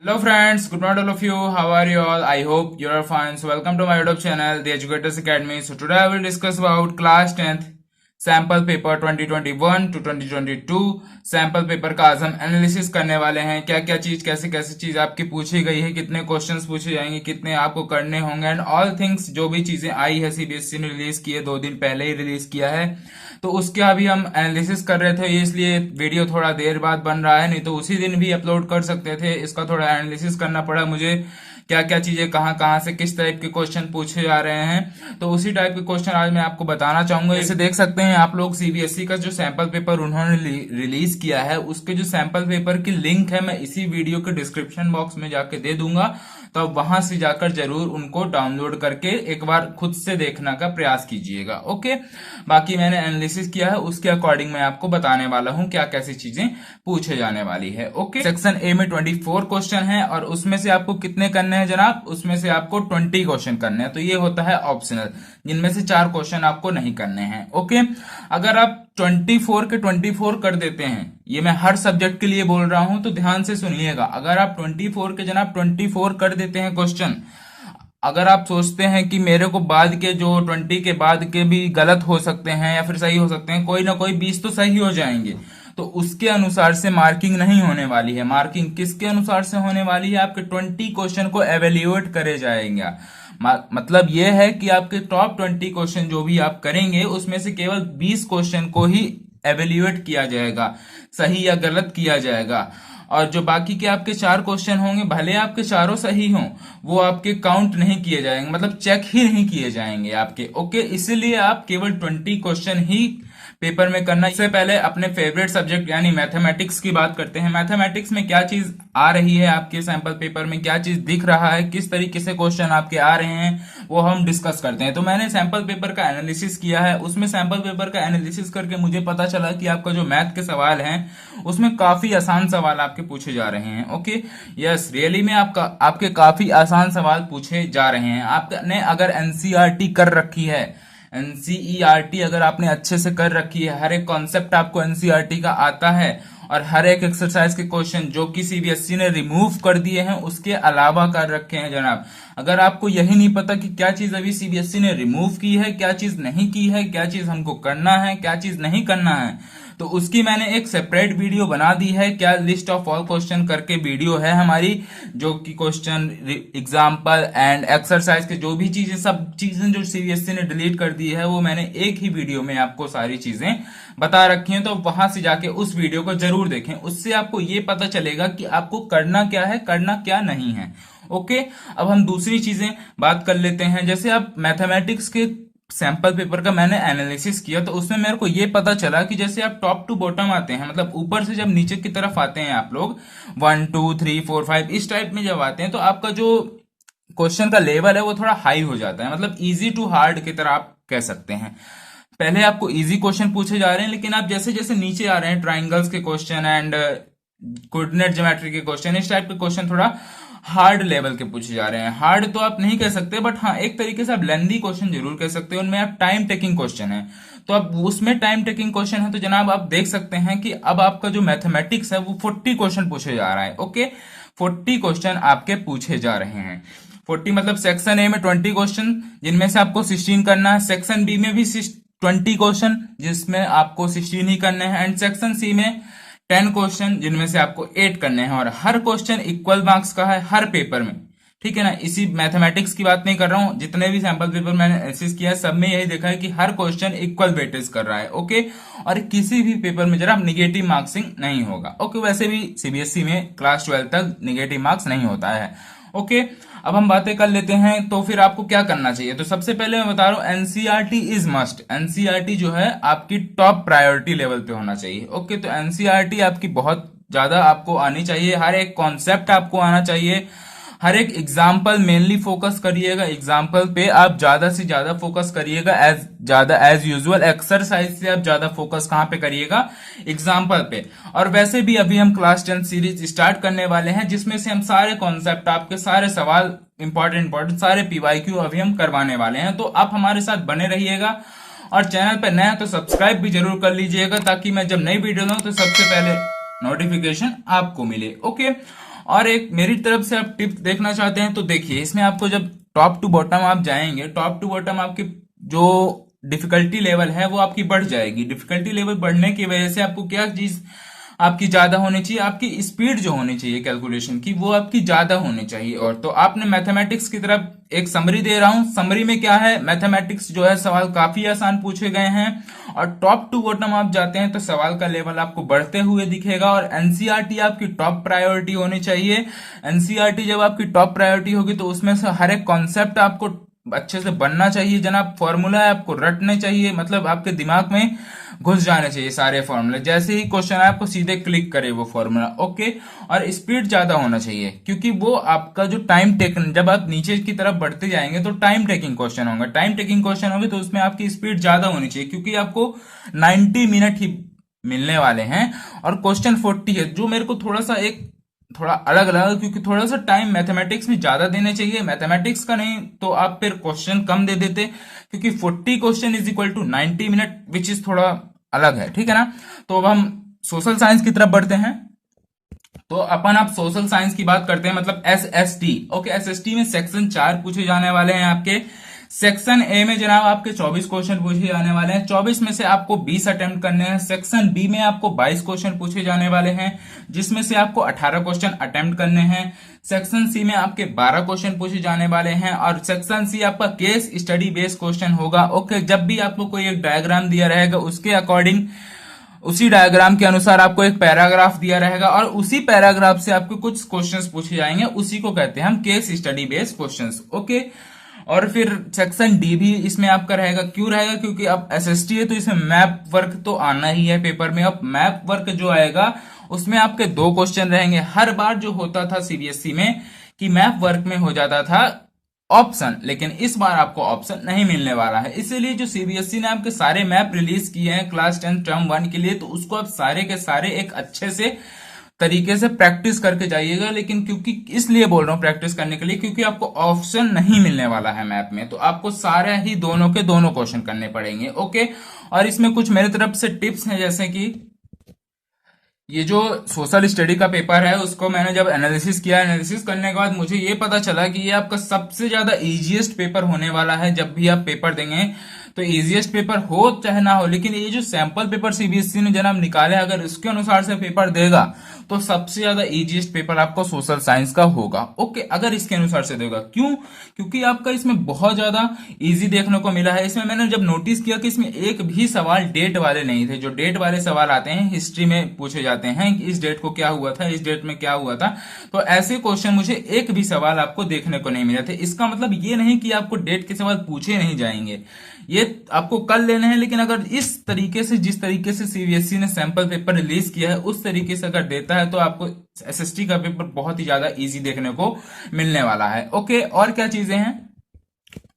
Hello friends, good morning all of you. How are you all? I hope you are fine. So welcome to my YouTube channel, The Educators Academy. So today I will discuss about class 10th sample paper 2021 to 2022 sample paper का आज हम analysis करने वाले हैं। क्या क्या चीज कैसे कैसे चीज आपकी पूछी गई है, कितने क्वेश्चंस पूछे जाएंगे, कितने आपको करने होंगे एंड ऑल थिंग्स। जो भी चीजें आई है सीबीएसई ने रिलीज की है, 2 दिन पहले ही रिलीज किया है, तो उसके अभी हम एनालिसिस कर रहे थे, इसलिए वीडियो थोड़ा देर बाद बन रहा है, नहीं तो उसी दिन भी अपलोड कर सकते थे। इसका थोड़ा एनालिसिस करना पड़ा मुझे, क्या क्या चीजें कहाँ कहाँ से किस टाइप के क्वेश्चन पूछे जा रहे हैं, तो उसी टाइप के क्वेश्चन आज मैं आपको बताना चाहूंगा। इसे देख सकते हैं आप लोग, सीबीएसई का जो सैंपल पेपर उन्होंने रिलीज किया है, उसके जो सैंपल पेपर की लिंक है मैं इसी वीडियो के डिस्क्रिप्शन बॉक्स में जाके दे दूंगा, तो आप वहां से जाकर जरूर उनको डाउनलोड करके एक बार खुद से देखने का प्रयास कीजिएगा। ओके, बाकी मैंने एनालिसिस किया है, उसके अकॉर्डिंग मैं आपको बताने वाला हूं क्या कैसी चीजें पूछे जाने वाली है। ओके, सेक्शन ए में 24 क्वेश्चन है और उसमें से आपको कितने करने हैं जनाब? उसमें से आपको 20 क्वेश्चन करने हैं, तो ये होता है ऑप्शनल, जिनमें से 4 क्वेश्चन आपको नहीं करने हैं। ओके, अगर आप 24 के 24 कर देते हैं, ये मैं हर सब्जेक्ट के लिए बोल रहा हूं तो ध्यान से सुनिएगा, अगर आप 24 के जनाब 24 कर देते हैं क्वेश्चन, अगर आप सोचते हैं कि मेरे को बाद के जो 20 के बाद के भी गलत हो सकते हैं या फिर सही हो सकते हैं, कोई ना कोई 20 तो सही हो जाएंगे, तो उसके अनुसार से मार्किंग नहीं होने वाली है। मार्किंग किसके अनुसार से होने वाली है? आपके 20 क्वेश्चन को एवेल्यूएट करे जाएंगे। मतलब यह है कि आपके टॉप 20 क्वेश्चन जो भी आप करेंगे, उसमें से केवल 20 क्वेश्चन को ही एवेल्यूएट किया जाएगा, सही या गलत किया जाएगा, और जो बाकी के आपके 4 क्वेश्चन होंगे, भले आपके चारों सही हों, वो आपके काउंट नहीं किए जाएंगे, मतलब चेक ही नहीं किए जाएंगे आपके। ओके, इसीलिए आप केवल 20 क्वेश्चन ही पेपर में करना। इससे पहले अपने फेवरेट सब्जेक्ट यानी मैथमेटिक्स की बात करते हैं। मैथमेटिक्स में क्या चीज आ रही है आपके सैंपल पेपर में, क्या चीज दिख रहा है, किस तरीके से क्वेश्चन आपके आ रहे हैं, वो हम डिस्कस करते हैं। तो मैंने सैंपल पेपर का एनालिसिस किया है, उसमें सैंपल पेपर का एनालिसिस करके मुझे पता चला कि आपका जो मैथ के सवाल हैं उसमें काफी आसान सवाल आपके पूछे जा रहे हैं। ओके, यस, रियली में आपके काफी आसान सवाल पूछे जा रहे हैं। आपने अगर एनसीईआरटी कर रखी है, एनसीईआरटी अगर आपने अच्छे से कर रखी है, हर एक कॉन्सेप्ट आपको एनसीईआरटी का आता है, और हर एक एक्सरसाइज के क्वेश्चन जो कि सीबीएसई ने रिमूव कर दिए हैं उसके अलावा कर रखे हैं जनाब। अगर आपको यही नहीं पता कि क्या चीज अभी सीबीएसई ने रिमूव की है, क्या चीज नहीं की है, क्या चीज हमको करना है, क्या चीज नहीं करना है, तो उसकी मैंने एक सेपरेट वीडियो बना दी है। क्या लिस्ट ऑफ ऑल क्वेश्चन करके वीडियो है हमारी, जो कि क्वेश्चन, एग्जाम्पल एंड एक्सरसाइज के जो भी चीजें, सब चीजें जो सीबीएसई ने डिलीट कर दी है, वो मैंने एक ही वीडियो में आपको सारी चीजें बता रखी हैं। तो वहां से जाके उस वीडियो को जरूर देखें, उससे आपको ये पता चलेगा कि आपको करना क्या है, करना क्या नहीं है। ओके, अब हम दूसरी चीजें बात कर लेते हैं। जैसे आप मैथमेटिक्स के सैंपल पेपर का मैंने एनालिसिस किया, तो उसमें मेरे को ये पता चला कि जैसे आप टॉप टू बॉटम आते हैं, मतलब ऊपर से जब नीचे की तरफ आते हैं आप लोग, 1 2 3 4 5 इस टाइप में जब आते हैं, तो आपका जो क्वेश्चन का लेवल है वो थोड़ा हाई हो जाता है, मतलब इजी टू हार्ड की तरह आप कह सकते हैं। पहले आपको इजी क्वेश्चन पूछे जा रहे हैं, लेकिन आप जैसे जैसे नीचे आ रहे हैं, ट्राइंगल्स के क्वेश्चन एंड कोऑर्डिनेट ज्योमेट्री के क्वेश्चन, इस टाइप के क्वेश्चन थोड़ा हार्ड लेवल के पूछे जा रहे हैं। हार्ड तो आप नहीं कह सकते, बट हाँ एक तरीके से आप लेंदी क्वेश्चन जरूर कह सकते हैं। उनमें आप टाइम टेकिंग क्वेश्चन है, तो अब उसमें टाइम टेकिंग क्वेश्चन है, तो जनाब आप देख सकते हैं कि अब आपका जो मैथमेटिक्स है वो 40 क्वेश्चन पूछे जा रहा है। ओके, 40 क्वेश्चन आपके पूछे जा रहे हैं। 40 मतलब सेक्शन ए में 20 क्वेश्चन, जिनमें से आपको 16 करना है, सेक्शन बी में भी 20 क्वेश्चन जिसमें आपको 16 ही करने हैं, एंड सेक्शन सी में 10 क्वेश्चन जिनमें से आपको 8 करने हैं, और हर क्वेश्चन इक्वल मार्क्स का है हर पेपर में, ठीक है ना। इसी मैथमेटिक्स की बात नहीं कर रहा हूं, जितने भी सैंपल पेपर मैंने एनालिसिस किया है सब में यही देखा है कि हर क्वेश्चन इक्वल वेटेज कर रहा है। ओके, और किसी भी पेपर में जरा निगेटिव मार्क्सिंग नहीं होगा। ओके, वैसे भी सीबीएसई में क्लास 12 तक निगेटिव मार्क्स नहीं होता है। ओके, अब हम बातें कर लेते हैं, तो फिर आपको क्या करना चाहिए। तो सबसे पहले मैं बता रहा हूं, एनसीईआरटी इज मस्ट। एनसीईआरटी जो है आपकी टॉप प्रायोरिटी लेवल पे होना चाहिए। ओके, तो एनसीईआरटी आपकी बहुत ज्यादा आपको आनी चाहिए, हर एक कॉन्सेप्ट आपको आना चाहिए, हर एक एग्जाम्पल मेनली फोकस करिएगा, एग्जाम्पल पे आप ज्यादा से ज्यादा फोकस करिएगा, एज यूजुअल एक्सरसाइज से आप ज्यादा फोकस कहां पे करिएगा? एग्जाम्पल पे। और वैसे भी अभी हम क्लास 10 सीरीज स्टार्ट करने वाले हैं, जिसमें से हम सारे कॉन्सेप्ट, आपके सारे सवाल इंपॉर्टेंट सारे पीवाईक्यू अभी हम करवाने वाले हैं, तो आप हमारे साथ बने रहिएगा। और चैनल पे नया तो सब्सक्राइब भी जरूर कर लीजिएगा, ताकि मैं जब नई वीडियो लाऊं तो सबसे पहले नोटिफिकेशन आपको मिले। ओके, और एक मेरी तरफ से आप टिप देखना चाहते हैं तो देखिए, इसमें आपको जब टॉप टू बॉटम आप जाएंगे, टॉप टू बॉटम आपकी जो डिफिकल्टी लेवल है वो आपकी बढ़ जाएगी। डिफिकल्टी लेवल बढ़ने की वजह से आपको क्या चीज आपकी ज्यादा होनी चाहिए, आपकी स्पीड जो होनी चाहिए कैलकुलेशन की वो आपकी ज्यादा होनी चाहिए। और तो आपने मैथमेटिक्स की तरफ एक समरी दे रहा हूं, समरी में क्या है, मैथमेटिक्स जो है सवाल काफी आसान पूछे गए हैं और टॉप टू बॉटम आप जाते हैं तो सवाल का लेवल आपको बढ़ते हुए दिखेगा। और एनसीईआरटी आपकी टॉप प्रायोरिटी होनी चाहिए। एनसीईआरटी जब आपकी टॉप प्रायोरिटी होगी तो उसमें से हर एक कॉन्सेप्ट आपको अच्छे से बनना चाहिए। जनाब फॉर्मूला है आपको रटने चाहिए, मतलब आपके दिमाग में घुस जाने चाहिए सारे फॉर्मूले, जैसे ही क्वेश्चन है आपको सीधे क्लिक करे वो फॉर्मूला। ओके, और स्पीड ज्यादा होना चाहिए क्योंकि वो आपका जो टाइम टेकन, जब आप नीचे की तरफ बढ़ते जाएंगे तो टाइम टेकिंग क्वेश्चन होंगे, टाइम टेकिंग क्वेश्चन होंगे तो उसमें आपकी स्पीड ज्यादा होनी चाहिए क्योंकि आपको 90 मिनट ही मिलने वाले हैं और क्वेश्चन 40 है, जो मेरे को थोड़ा अलग लगा क्योंकि थोड़ा सा टाइम मैथमेटिक्स में ज्यादा देने चाहिए। मैथमेटिक्स का नहीं तो आप फिर क्वेश्चन कम दे देते क्योंकि 40 question is equal to 90 minute, which is थोड़ा अलग है, ठीक है ना। तो अब हम सोशल साइंस की तरफ बढ़ते हैं। तो अपन आप सोशल साइंस की बात करते हैं, मतलब एसएसटी। ओके, एसएसटी में सेक्शन 4 पूछे जाने वाले हैं आपके। सेक्शन ए में जनाब आपके 24 क्वेश्चन पूछे जाने वाले हैं, 24 में से आपको 20 अटेम्प्ट करने हैं। सेक्शन बी में आपको 22 क्वेश्चन पूछे जाने वाले हैं जिसमें से आपको 18 क्वेश्चन अटेम्प्ट करने हैं। सेक्शन सी में आपके 12 क्वेश्चन पूछे जाने वाले हैं और सेक्शन सी आपका केस स्टडी बेस्ड क्वेश्चन होगा। ओके, जब भी आपको कोई एक डायग्राम दिया रहेगा उसके अकॉर्डिंग, उसी डायग्राम के अनुसार आपको एक पैराग्राफ दिया रहेगा और उसी पैराग्राफ से आपको कुछ क्वेश्चंस पूछे जाएंगे, उसी को कहते हैं हम case study based questions. Okay, और फिर सेक्शन डी भी इसमें आपका रहेगा। क्यों रहेगा, क्योंकि अब एसएसटी है तो इसमें मैप वर्क तो आना ही है पेपर में। अब मैप वर्क जो आएगा उसमें आपके 2 क्वेश्चन रहेंगे। हर बार जो होता था सीबीएसई में कि मैप वर्क में हो जाता था ऑप्शन, लेकिन इस बार आपको ऑप्शन नहीं मिलने वाला है। इसीलिए जो सीबीएसई ने आपके सारे मैप रिलीज किए हैं क्लास 10 टर्म 1 के लिए, तो उसको आप सारे के सारे एक अच्छे से तरीके से प्रैक्टिस करके जाइएगा। लेकिन क्योंकि इसलिए बोल रहा हूं प्रैक्टिस करने के लिए क्योंकि आपको ऑप्शन नहीं मिलने वाला है मैप में, तो आपको सारे ही दोनों के दोनों क्वेश्चन करने पड़ेंगे। ओके, और इसमें कुछ मेरे तरफ से टिप्स हैं, जैसे कि ये जो सोशल स्टडी का पेपर है उसको मैंने जब एनालिसिस किया, एनालिसिस करने के बाद मुझे ये पता चला कि ये आपका सबसे ज्यादा इजीएस्ट पेपर होने वाला है। जब भी आप पेपर देंगे तो इजीएस्ट पेपर हो चाहे ना हो, लेकिन ये जो सैंपल पेपर सीबीएसई ने जनाब निकाले, अगर इसके अनुसार से पेपर देगा तो सबसे ज्यादा इजीएस्ट पेपर आपको सोशल साइंस का होगा। ओके, अगर इसके अनुसार से देगा, क्यों, क्योंकि आपका इसमें बहुत ज्यादा इजी देखने को मिला है। इसमें मैंने जब नोटिस किया कि इसमें एक भी सवाल डेट वाले नहीं थे। जो डेट वाले सवाल आते हैं हिस्ट्री में पूछे जाते हैं कि इस डेट को क्या हुआ था, इस डेट में क्या हुआ था, तो ऐसे क्वेश्चन मुझे एक भी सवाल आपको देखने को नहीं मिले थे। इसका मतलब ये नहीं कि आपको डेट के सवाल पूछे नहीं जाएंगे, ये आपको कर लेने हैं, लेकिन अगर इस तरीके से, जिस तरीके से सीबीएसई ने सैंपल पेपर रिलीज किया है उस तरीके से अगर देता है तो आपको एसएसटी का पेपर बहुत ही ज्यादा इजी देखने को मिलने वाला है। ओके, और क्या चीजें हैं,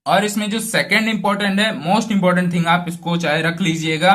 और इसमें जो सेकंड इंपॉर्टेंट है, मोस्ट इंपॉर्टेंट थिंग, आप इसको चाहे रख लीजिएगा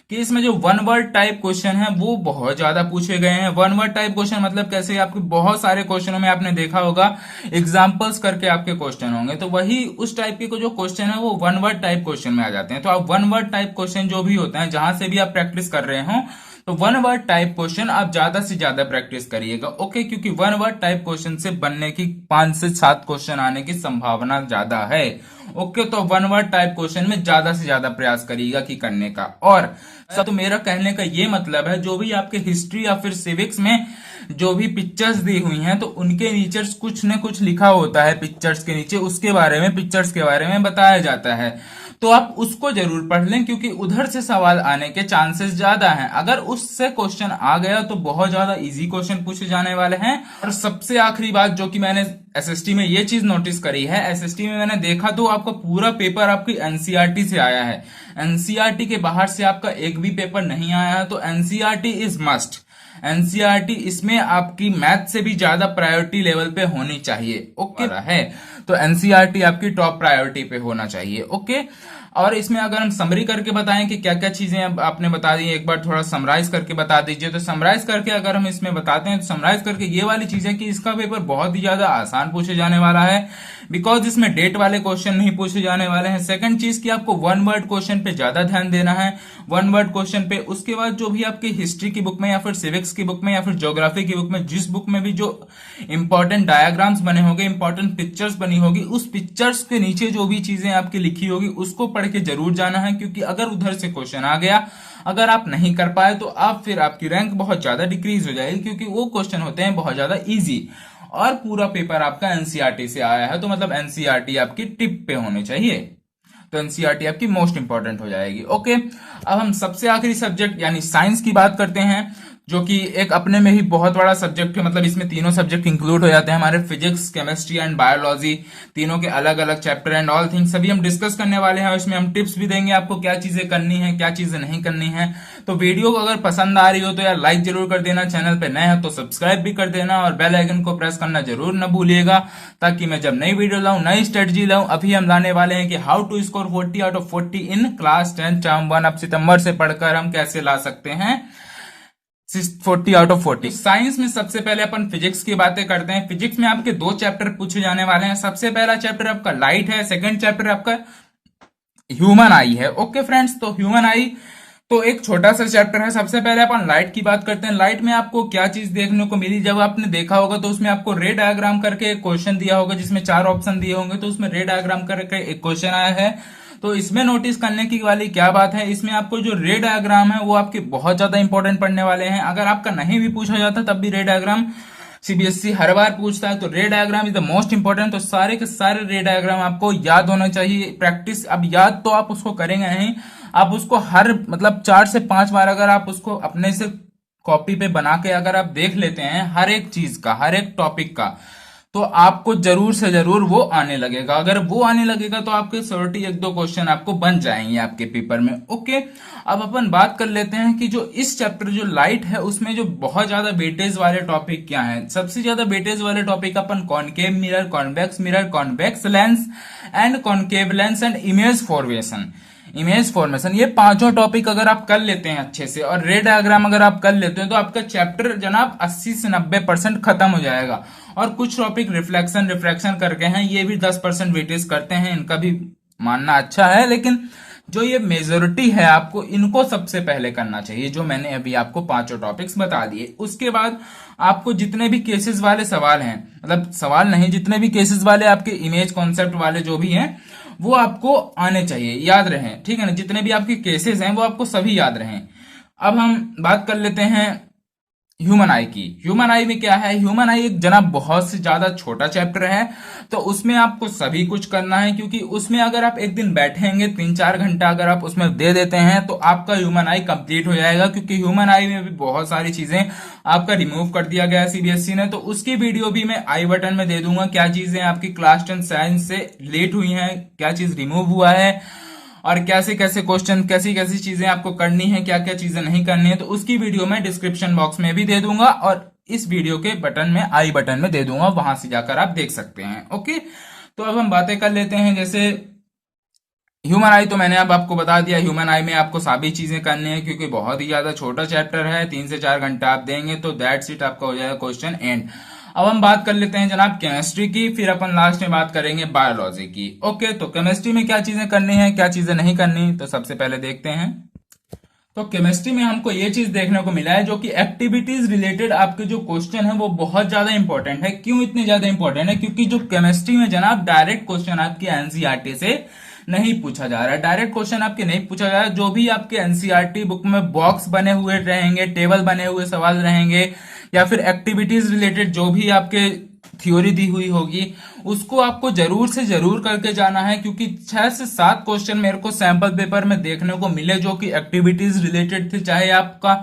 कि इसमें जो वन वर्ड टाइप क्वेश्चन है वो बहुत ज्यादा पूछे गए हैं। वन वर्ड टाइप क्वेश्चन मतलब कैसे, आपके बहुत सारे क्वेश्चनों में आपने देखा होगा एग्जांपल्स करके आपके क्वेश्चन होंगे, तो वही उस टाइप के जो क्वेश्चन है वो वन वर्ड टाइप क्वेश्चन में आ जाते हैं। तो आप वन वर्ड टाइप क्वेश्चन जो भी होते हैं, जहां से भी आप प्रैक्टिस कर रहे हो, तो वन वर्ड टाइप क्वेश्चन आप ज्यादा से ज्यादा प्रैक्टिस करिएगा। ओके, क्योंकि वन वर्ड टाइप क्वेश्चन से बनने की 5 से 7 क्वेश्चन आने की संभावना ज्यादा है। ओके, तो वन वर्ड टाइप क्वेश्चन में ज्यादा से ज्यादा प्रयास करिएगा कि करने का। और तो मेरा कहने का ये मतलब है, जो भी आपके हिस्ट्री या फिर सिविक्स में जो भी पिक्चर्स दी हुई हैं तो उनके नीचे कुछ न कुछ लिखा होता है, पिक्चर्स के नीचे उसके बारे में, पिक्चर्स के बारे में बताया जाता है, तो आप उसको जरूर पढ़ लें क्योंकि उधर से सवाल आने के चांसेस ज्यादा हैं। अगर उससे क्वेश्चन आ गया तो बहुत ज्यादा इजी क्वेश्चन पूछे जाने वाले हैं। और सबसे आखिरी बात जो कि मैंने एसएसटी में ये चीज नोटिस करी है, एसएसटी में मैंने देखा तो आपका पूरा पेपर आपकी एनसीईआरटी से आया है। एनसीईआरटी के बाहर से आपका एक भी पेपर नहीं आया है, तो एनसीईआरटी इज मस्ट। एनसीईआरटी इसमें आपकी मैथ से भी ज्यादा प्रायोरिटी लेवल पे होनी चाहिए। ओके है, तो एनसीईआरटी आपकी टॉप प्रायोरिटी पे होना चाहिए। ओके, और इसमें अगर हम समरी करके बताएं कि क्या क्या चीजें अब आपने बता दी, एक बार थोड़ा समराइज करके बता दीजिए। तो समराइज करके अगर हम इसमें बताते हैं तो समराइज करके ये वाली चीज है कि इसका पेपर बहुत ही ज्यादा आसान पूछे जाने वाला है, बिकॉज इसमें डेट वाले क्वेश्चन नहीं पूछे जाने वाले हैं। सेकंड चीज कि आपको वन वर्ड क्वेश्चन पे ज्यादा ध्यान देना है, वन वर्ड क्वेश्चन पे। उसके बाद जो भी आपकी हिस्ट्री की बुक में या फिर सिविक्स की बुक में या फिर ज्योग्राफी की बुक में, जिस बुक में भी जो इंपॉर्टेंट डायग्राम्स बने होंगे, इंपॉर्टेंट पिक्चर्स बनी होगी, उस पिक्चर्स के नीचे जो भी चीजें आपकी लिखी होगी उसको पढ़ के जरूर जाना है, क्योंकि अगर उधर से क्वेश्चन आ गया, अगर आप नहीं कर पाए तो आप फिर आपकी रैंक बहुत ज्यादा डिक्रीज हो जाएगी, क्योंकि वो क्वेश्चन होते हैं बहुत ज्यादा इजी। और पूरा पेपर आपका एनसीईआरटी से आया है, तो मतलब एनसीईआरटी आपकी टिप पे होनी चाहिए, तो एनसीईआरटी आपकी मोस्ट इंपॉर्टेंट हो जाएगी। ओके, अब हम सबसे आखिरी सब्जेक्ट यानी साइंस की बात करते हैं, जो कि एक अपने में ही बहुत बड़ा सब्जेक्ट है। मतलब इसमें तीनों सब्जेक्ट इंक्लूड हो जाते हैं हमारे, फिजिक्स, केमिस्ट्री एंड बायोलॉजी, तीनों के अलग अलग चैप्टर एंड ऑल थिंग्स सभी हम डिस्कस करने वाले हैं। इसमें हम टिप्स भी देंगे आपको, क्या चीजें करनी है, क्या चीजें नहीं करनी है। तो वीडियो को अगर पसंद आ रही हो तो यार लाइक जरूर कर देना, चैनल पे नए हो तो सब्सक्राइब भी कर देना, और बेल आइकन को प्रेस करना जरूर न भूलिएगा, ताकि मैं जब नई वीडियो लाऊं, नई स्ट्रेटजी लाऊं। अभी हम लाने वाले हैं कि how to score 40 out of 40 in class 10 term 1। अब सितंबर से पढ़कर हम कैसे ला सकते हैं 40 आउट ऑफ 40। साइंस में सबसे पहले अपन फिजिक्स की बातें करते हैं। फिजिक्स में आपके दो चैप्टर पूछे जाने वाले हैं। सबसे पहला चैप्टर आपका लाइट है, सेकंड चैप्टर आपका ह्यूमन आई है। ओके फ्रेंड्स, तो ह्यूमन आई तो एक छोटा सा चैप्टर है। सबसे पहले अपन लाइट की बात करते हैं। लाइट में आपको क्या चीज देखने को मिली, जब आपने देखा होगा तो उसमें आपको रे डायग्राम करके एक क्वेश्चन दिया होगा, जिसमें 4 ऑप्शन दिए होंगे, तो उसमें रे डायग्राम करके एक क्वेश्चन आया है। तो इसमें नोटिस करने की वाली क्या बात है, इसमें आपको जो रे डायग्राम है वो आपके बहुत ज्यादा इंपॉर्टेंट पढ़ने वाले हैं। अगर आपका नहीं भी पूछा जाता तब भी रे डायग्राम सीबीएसई हर बार पूछता है, तो रे diagram is the most important. तो सारे के सारे रे डायग्राम आपको याद होना चाहिए। प्रैक्टिस, अब याद तो आप उसको करेंगे नहीं, आप उसको हर मतलब 4 से 5 बार अगर आप उसको अपने से कॉपी पे बना के अगर आप देख लेते हैं हर एक चीज का, हर एक टॉपिक का, तो आपको जरूर से जरूर वो आने लगेगा। अगर वो आने लगेगा तो आपके 1-2 क्वेश्चन आपको बन जाएंगे आपके पेपर में। ओके, अब अपन बात कर लेते हैं कि जो इस चैप्टर जो लाइट है उसमें जो बहुत ज्यादा वेटेज वाले टॉपिक क्या हैं। सबसे ज्यादा वेटेज वाले topic upon concave mirror, convex lens and concave lens and image formation, ये पांचों टॉपिक अगर आप कर लेते हैं अच्छे से, और रे डायग्राम अगर आप कर लेते हैं, तो आपका चैप्टर जनाब 80 से 90% खत्म हो जाएगा। और कुछ टॉपिक रिफ्लेक्शन करके हैं, ये भी 10% वेटेज करते हैं, इनका भी मानना अच्छा है। लेकिन जो ये मेजोरिटी है आपको इनको सबसे पहले करना चाहिए, जो मैंने अभी आपको पांचों टॉपिक्स बता दिए। उसके बाद आपको जितने भी केसेस वाले सवाल हैं, मतलब सवाल नहीं, जितने भी केसेस वाले आपके इमेज कॉन्सेप्ट वाले जो भी हैं वो आपको आने चाहिए, याद रहें, ठीक है ना। जितने भी आपके केसेस हैं वो आपको सभी याद रहें। अब हम बात कर लेते हैं ह्यूमन आई की। ह्यूमन आई में क्या है, ह्यूमन आई एक जनाब बहुत से ज्यादा छोटा चैप्टर है, तो उसमें आपको सभी कुछ करना है, क्योंकि उसमें अगर आप एक दिन बैठेंगे 3-4 घंटा अगर आप उसमें दे देते हैं तो आपका ह्यूमन आई कंप्लीट हो जाएगा। क्योंकि ह्यूमन आई में भी बहुत सारी चीजें आपका रिमूव कर दिया गया है सीबीएसई ने, तो उसकी वीडियो भी मैं आई बटन में दे दूंगा। क्या चीजें आपकी क्लास 10 साइंस से लेट हुई हैं, क्या चीज रिमूव हुआ है, और कैसे कैसे क्वेश्चन, कैसी कैसी चीजें आपको करनी है, क्या क्या चीजें नहीं करनी है, तो उसकी वीडियो मैं डिस्क्रिप्शन बॉक्स में भी दे दूंगा, और इस वीडियो के बटन में आई बटन में दे दूंगा, वहां से जाकर आप देख सकते हैं। ओके, तो अब हम बातें कर लेते हैं। जैसे ह्यूमन आई तो मैंने अब आपको बता दिया, ह्यूमन आई में आपको सभी चीजें करनी है, क्योंकि बहुत ही ज्यादा छोटा चैप्टर है, 3 से 4 घंटा आप देंगे तो दैट्स इट, आपका हो जाएगा क्वेश्चन एंड। अब हम बात कर लेते हैं जनाब केमिस्ट्री की, फिर अपन लास्ट में बात करेंगे बायोलॉजी की। ओके, तो केमिस्ट्री में क्या चीजें करनी है, क्या चीजें नहीं करनी, तो सबसे पहले देखते हैं। तो केमिस्ट्री में हमको ये चीज देखने को मिला है, जो कि एक्टिविटीज रिलेटेड आपके जो क्वेश्चन है वो बहुत ज्यादा इंपॉर्टेंट है। क्यों इतने ज्यादा इंपॉर्टेंट है, क्योंकि जो केमिस्ट्री में जनाब डायरेक्ट क्वेश्चन आपके एनसीईआरटी से नहीं पूछा जा रहा है, डायरेक्ट क्वेश्चन आपके नहीं पूछा जा रहा है। जो भी आपके एनसीईआरटी बुक में बॉक्स बने हुए रहेंगे, टेबल बने हुए सवाल रहेंगे, या फिर एक्टिविटीज रिलेटेड जो भी आपके थ्योरी दी हुई होगी, उसको आपको जरूर से जरूर करके जाना है। क्योंकि 6 से 7 क्वेश्चन मेरे को सैंपल पेपर में देखने को मिले जो कि एक्टिविटीज रिलेटेड थे, चाहे आपका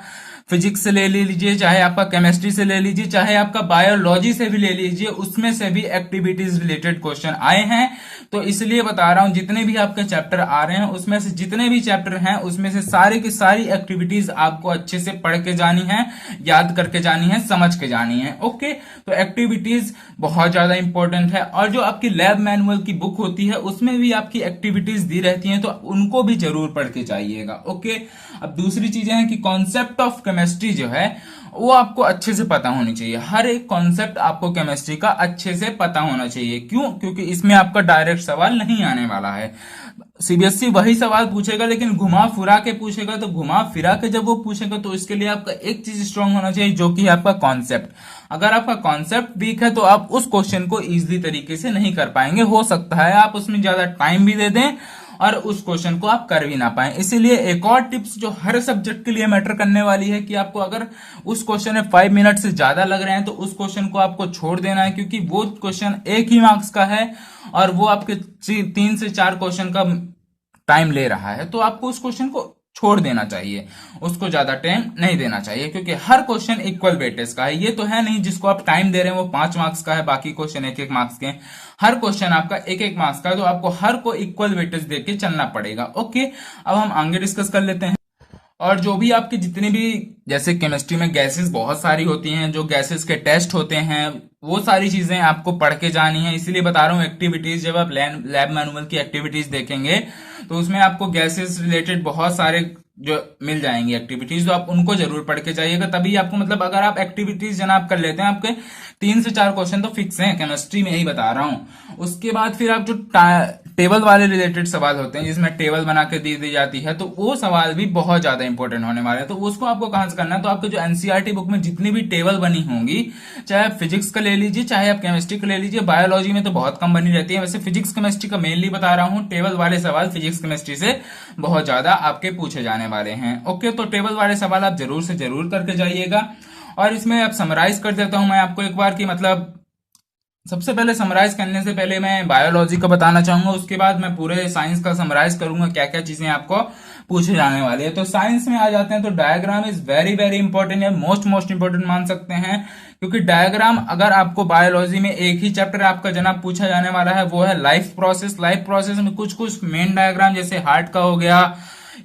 फिजिक्स से ले लीजिए, चाहे आपका केमिस्ट्री से ले लीजिए, चाहे आपका बायोलॉजी से भी ले लीजिए, उसमें से भी एक्टिविटीज रिलेटेड क्वेश्चन आए हैं। तो इसलिए बता रहा हूं, जितने भी आपके चैप्टर आ रहे हैं उसमें से जितने भी चैप्टर हैं उसमें से सारी की सारी एक्टिविटीज आपको अच्छे से पढ़ के जानी है, याद करके जानी है, समझ के जानी है। ओके, तो एक्टिविटीज बहुत ज्यादा इंपॉर्टेंट है। और जो आपकी लैब मैनुअल की बुक होती है उसमें भी आपकी एक्टिविटीज दी रहती हैं, तो उनको भी जरूर पढ़ के जाइएगा। ओके, अब दूसरी चीजें हैं कि कॉन्सेप्ट ऑफ केमिस्ट्री जो है वो आपको अच्छे से पता होनी चाहिए। हर एक कॉन्सेप्ट आपको केमिस्ट्री का अच्छे से पता होना चाहिए। क्यों? क्योंकि इसमें आपका डायरेक्ट सवाल नहीं आने वाला है। सीबीएसई वही सवाल पूछेगा लेकिन घुमा फिरा के पूछेगा। तो घुमा फिरा के जब वो पूछेगा तो इसके लिए आपका एक चीज स्ट्रांग होना चाहिए, जो कि आपका कॉन्सेप्ट। अगर आपका कॉन्सेप्ट वीक है तो आप उस क्वेश्चन को इजीली तरीके से नहीं कर पाएंगे। हो सकता है आप उसमें ज्यादा टाइम भी दे दें और उस क्वेश्चन को आप कर भी ना पाए। इसीलिए एक और टिप्स जो हर सब्जेक्ट के लिए मैटर करने वाली है कि आपको अगर उस क्वेश्चन में 5 मिनट से ज्यादा लग रहे हैं तो उस क्वेश्चन को आपको छोड़ देना है, क्योंकि वो क्वेश्चन एक ही मार्क्स का है और वो आपके 3 से 4 क्वेश्चन का टाइम ले रहा है। तो आपको उस क्वेश्चन को छोड़ देना चाहिए, उसको ज्यादा टाइम नहीं देना चाहिए, क्योंकि हर क्वेश्चन इक्वल वेटेज का है। ये तो है नहीं जिसको आप टाइम दे रहे हैं वो 5 मार्क्स का है, बाकी क्वेश्चन 1-1 मार्क्स के। हर क्वेश्चन आपका 1-1 मार्क्स का है, तो आपको हर को इक्वल वेटेज देके चलना पड़ेगा। ओके, अब हम आगे डिस्कस कर लेते हैं। और जो भी आपके जितने भी, जैसे केमिस्ट्री में गैसेस बहुत सारी होती हैं, जो गैसेस के टेस्ट होते हैं, वो सारी चीजें आपको पढ़ के जानी है। इसलिए बता रहा हूँ एक्टिविटीज, जब आप लैब मैनुअल की एक्टिविटीज देखेंगे तो उसमें आपको गैसेस रिलेटेड बहुत सारे जो मिल जाएंगी एक्टिविटीज, तो आप उनको जरूर पढ़ के जाइएगा। तभी आपको, मतलब अगर आप एक्टिविटीज जनाब कर लेते हैं, आपके 3 से 4 क्वेश्चन तो फिक्स हैं केमिस्ट्री में, ही बता रहा हूं। उसके बाद फिर आप जो टेबल वाले रिलेटेड सवाल होते हैं, जिसमें टेबल बना के दी जाती है, तो वो सवाल भी बहुत ज्यादा इंपॉर्टेंट होने वाले हैं। तो उसको आपको कहां से करना है, तो आपके जो एनसीईआरटी बुक में जितनी भी टेबल बनी होंगी, चाहे आप फिजिक्स का ले लीजिए, चाहे आप केमिस्ट्री का ले लीजिए, बायोलॉजी में तो बहुत कम बनी रहती है। वैसे फिजिक्स केमिस्ट्री का मेनली बता रहा हूं, टेबल वाले सवाल फिजिक्स केमिस्ट्री से बहुत ज्यादा आपके पूछे जाने वाले हैं। ओके, तो टेबल वाले सवाल आप जरूर से जरूर करके जाइएगा। और इसमें अब समराइज कर देता हूं मैं आपको एक बार, की मतलब सबसे पहले समराइज करने से पहले मैं बायोलॉजी का बताना चाहूंगा, उसके बाद मैं पूरे साइंस का समराइज करूंगा, क्या क्या चीजें आपको पूछे जाने वाली है। तो साइंस में आ जाते हैं, तो diagram is very very important है, मोस्ट इंपॉर्टेंट मान सकते हैं, क्योंकि डायग्राम अगर आपको बायोलॉजी में एक ही चैप्टर आपका जनाब पूछा जाने वाला है, वो है लाइफ प्रोसेस। लाइफ प्रोसेस में कुछ कुछ मेन डायग्राम, जैसे हार्ट का हो गया,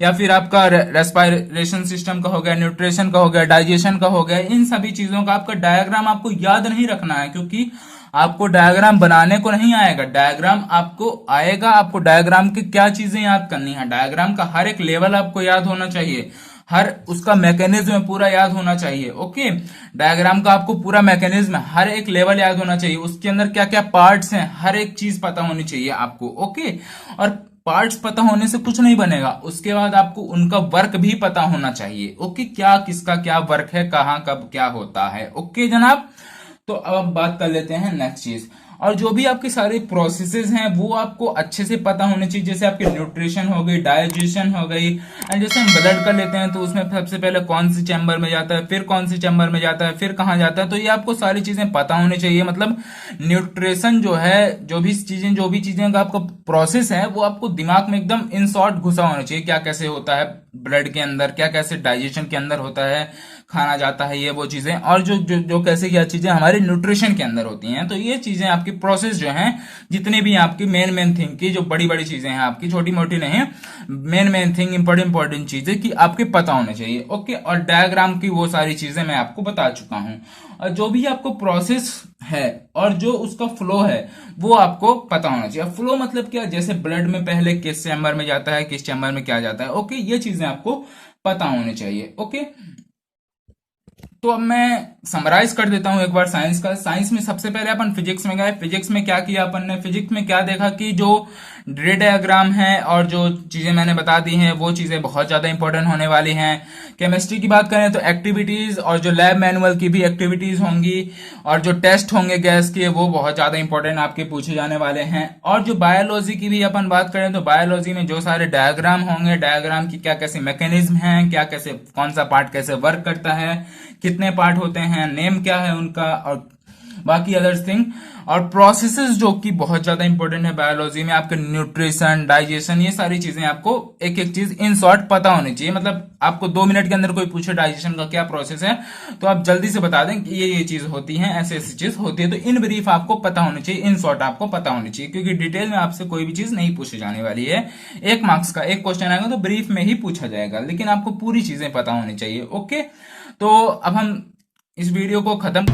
या फिर आपका रेस्पिरेशन सिस्टम का हो गया, न्यूट्रिशन का हो गया, डाइजेशन का हो गया, इन सभी चीजों का आपका डायग्राम आपको याद नहीं रखना है, क्योंकि आपको डायग्राम बनाने को नहीं आएगा, डायग्राम आपको आएगा। आपको डायग्राम की क्या चीजें याद करनी है, डायग्राम का हर एक लेवल आपको याद होना चाहिए, हर उसका मैकेनिज्म पूरा याद होना चाहिए। ओके, डायग्राम का आपको पूरा मैकेनिज्म, हर एक लेवल याद होना चाहिए, उसके अंदर क्या क्या पार्ट्स हैं, हर एक चीज पता होनी चाहिए आपको। ओके, और पार्ट्स पता होने से कुछ नहीं बनेगा, उसके बाद आपको उनका वर्क भी पता होना चाहिए। ओके, क्या किसका क्या वर्क है, कहाँ कब क्या होता है। ओके जनाब, तो अब बात कर लेते हैं नेक्स्ट चीज। और जो भी आपकी सारी प्रोसेसेस हैं वो आपको अच्छे से पता होने चाहिए, जैसे आपकी न्यूट्रिशन हो गई, डाइजेशन हो गई, एंड जैसे हम ब्लड का लेते हैं तो उसमें सबसे पहले कौन सी चैम्बर में जाता है, फिर कौन सी चैम्बर में जाता है, फिर कहाँ जाता है, तो ये आपको सारी चीजें पता होनी चाहिए। मतलब न्यूट्रिशन जो है, जो भी चीजें का आपका प्रोसेस है, वो आपको दिमाग में एकदम इन शॉर्ट घुसा होना चाहिए, क्या कैसे होता है ब्लड के अंदर, क्या कैसे डाइजेशन के अंदर होता है, खाना जाता है, ये वो चीजें, और जो कैसे क्या चीजें हमारे न्यूट्रिशन के अंदर होती हैं। तो ये चीजें आपकी प्रोसेस जो हैं, जितने भी आपकी मेन थिंग की जो बड़ी बड़ी चीजें हैं आपकी, छोटी मोटी नहीं, मेन थिंग इंपॉर्टेंट चीजें की आपके पता होने चाहिए। ओके, और डायग्राम की वो सारी चीजें मैं आपको बता चुका हूं। और जो भी आपको प्रोसेस है और जो उसका फ्लो है वो आपको पता होना चाहिए। फ्लो मतलब क्या, जैसे ब्लड में पहले किस चैम्बर में जाता है, किस चैम्बर में क्या जाता है। ओके, ये चीजें आपको पता होनी चाहिए। ओके, तो अब मैं समराइज कर देता हूं एक बार साइंस का। साइंस में सबसे पहले अपन फिजिक्स में गए। फिजिक्स में क्या किया अपन ने, फिजिक्स में क्या देखा कि जो रे डायग्राम है और जो चीजें मैंने बता दी हैं वो चीजें बहुत ज्यादा इंपॉर्टेंट होने वाली हैं। केमिस्ट्री की बात करें तो एक्टिविटीज और जो लैब मैनुअल की भी एक्टिविटीज होंगी और जो टेस्ट होंगे गैस के, वो बहुत ज्यादा इंपॉर्टेंट आपके पूछे जाने वाले हैं। और जो बायोलॉजी की भी अपन बात करें तो बायोलॉजी में जो सारे डायग्राम होंगे, डायग्राम की क्या कैसे मैकेनिज्म है, क्या कैसे कौन सा पार्ट कैसे वर्क करता है, कितने पार्ट होते हैं, नेम क्या है उनका, और बाकी अदर्स थिंग। और प्रोसेसेस जो कि बहुत ज्यादा इंपॉर्टेंट है बायोलॉजी में, आपके न्यूट्रिशन, डाइजेशन, ये सारी चीजें आपको एक एक चीज इन शॉर्ट पता होनी चाहिए। मतलब आपको 2 मिनट के अंदर कोई पूछे डाइजेशन का क्या प्रोसेस है तो आप जल्दी से बता दें कि ये चीज होती है, ऐसी ऐसी चीज होती है। तो इन ब्रीफ आपको पता होनी चाहिए, इन शॉर्ट आपको पता होनी चाहिए, क्योंकि डिटेल में आपसे कोई भी चीज नहीं पूछी जाने वाली है। 1 मार्क्स का एक क्वेश्चन आएगा तो ब्रीफ में ही पूछा जाएगा, लेकिन आपको पूरी चीजें पता होनी चाहिए। ओके, तो अब हम इस वीडियो को खत्म